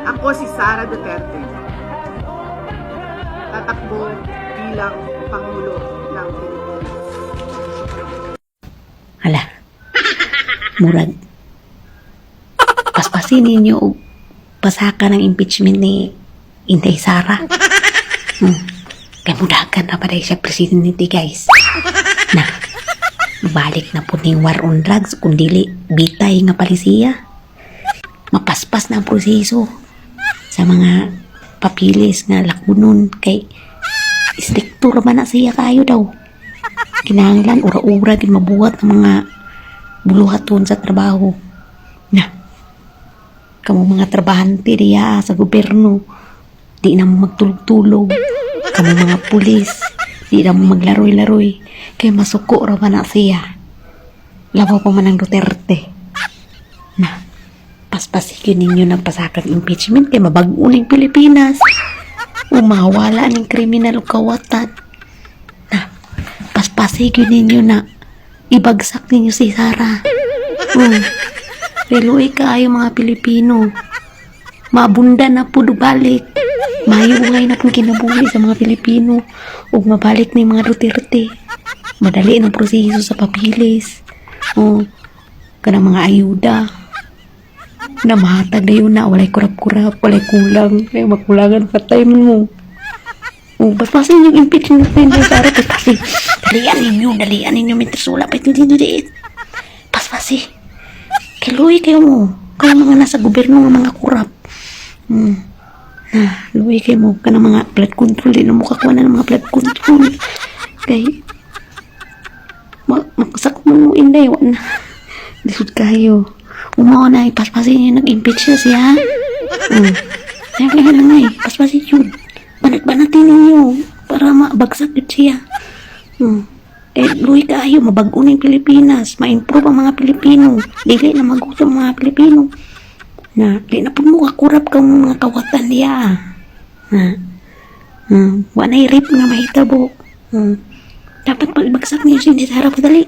Ako si Sara Duterte. Tatakbo bilang Pangulo ng Pilipinas. Hala, murag. Paspasin ninyo o pasaka ng impeachment ni Inday Sara. Kaya mudagan na pa dahil siya presidente, guys. Na, balik na po ni war on drugs, kundili bitay nga palisiya. Mapaspas na ang proseso sa mga papilis nga lakunon kay istrikto raman na siya kayo daw. Kinahanglan ura-ura din mabuhat ng mga buluhaton sa trabaho. Na, kamo mga trabahante diya sa gobyerno, di na mo magtulog-tulog. Kamo mga pulis, di na mo maglaroy-laroy. Kay masuko raman na siya. Labaw pa man ang Duterte. Na, paspasigin ninyo ng pasakang impeachment kay mabago ng Pilipinas. Umawala ng kriminal o kawatan. Na, paspasigin ninyo na ibagsak ninyo si Sara. Reloy kaayo mga Pilipino. Mabunda na po balik. Mayungay na po kinabuhi sa mga Pilipino. Ug mabalik ni mga Duterte. Madali ng proseso sa papilis. Kanang mga ayuda. Na mahatag na yun na. Walay kurap-kurap. Walay kulang. May makulangan patay mo. Baspasin yung impeachment na yun. Sara, paspasin. Dalian ninyo. May tersula pa ito dito diit. Paspasin. Luwi kayo mo. Kayo mga nasa gobyerno ng mga kurap. Luwi kayo mo. Ka ng mga blood control. Di na mo kakuha na ng mga blood control. Kay magsak mo inday. Wala na. Disod kayo. Umaw na. Paspasin nyo. Nag-impeach na siya. Kaya lang nga paspasin yun. Banat-banatin ninyo. Para mabagsak yun siya. Luwi kayo, mabago na yung Pilipinas, ma-improve ang mga Pilipino, dili na magutom ang mga Pilipino, na di na po mo kakurap kang mga kawatan niya, wala na i-rape nga mahitabo, dapat pag-ibagsak niyo si Inday Sara, padali.